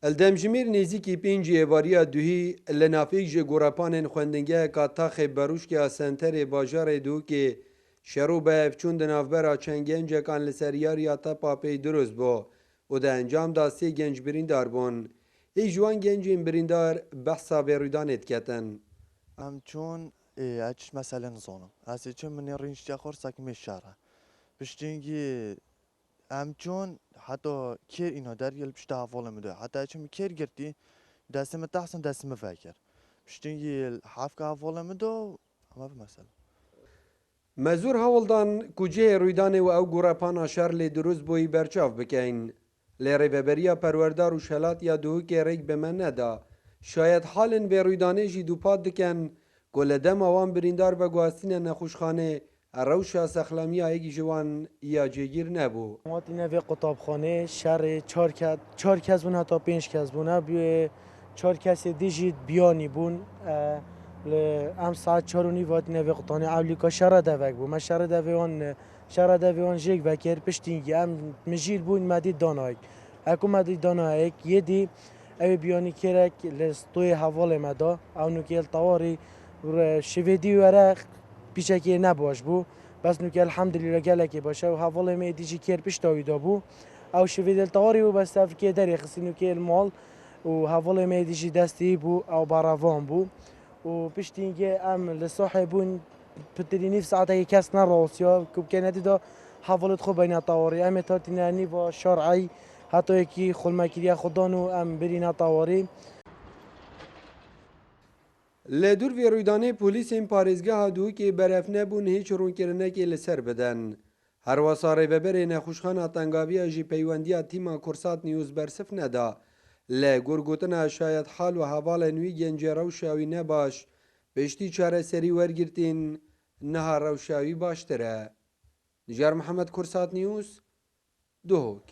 الدمجمیر نزیکی پنج ایواریا دوهی لنافیک جه گوراپانین خوندنگه که تاخ بروش که سنتر باجار دو که شروع به افچون دنافبرا چنگین جکان لسریاریا تا پاپی درست با و ده انجام دا سی گنج بریندار بون. ای جوان گنج این بریندار بحثا بیرودان اتکتن. ام چون اچ مثلا نزانم از چون من رینج تخور ساکم شهر پشتینگی ام چون حتی کیر اینا در یل پشت حواله میده حتی چون کیر گرتی دستم تحسن دستم فکر پشتینگی حرف که حواله میده اما مثلا مزور هولدان کجه رویدان و او گوراپان شر لی دروز بوی برچاف بکن. لی ریوبریا پروردار و شلات یا دوهو که ریک به من ندا. شاید حالن به رویدانه جی دوپاد دکن گل دم آوان بریندار و گواستین نخوشخانه روشا سخلامی ایگی جوان یا جگیر نبو. ماتی نوی قطابخانه شهر چهار کس بون حتی 5 کس بونه به 4 کسی دیجید بیانی بون ام ساعت 4 و نیم وقت نوی قطانه اولیکا شهر دوک بون. من شهر دویان جیگ وکر پشتینگی ام مجیل بون مدید دانایک. اکو مدید دانایک یه دی اوی بیانی کرک لستوی حوال مدا او نکیل طواری شویدی ورق پیچکی نباش بو. بس نو که الحمدلله گله که باشه و حواله می دیجی کیر پیش تاویدا بو او شوید التواری و بس تفکیه داری خسی نو که المال و حواله می دیجی دستی بو او باراوان بو و پشتینگه ام لصاحبون پتری نیف ساعته یک کس نراسیا کب که ندیدا حوالت خوب بین طواری ام تاتینانی و شرعی حتی یکی خلمکیری خودانو ام برین طواری لدور وی رویدانه پولیس این پارێزگەها دووکێ بەرەف نەبوون هیچ ڕوونکردنەکی لەسەر بدەن. هەروەسا ڕێبەبەرێ نەخۆشخانە تەنگاویە ژی پەیوەندیە تیما کورسات نیوز بەرسف نەدا لە گورگوتنە شایەت حال و هەواڵە نوی گەنجێ ڕەوشاوی نەباش پشتی چارەسەری وەرگرتین نەها ڕەوشاوی باشترە. نژار محەممەد کورسات نیوز دۆک.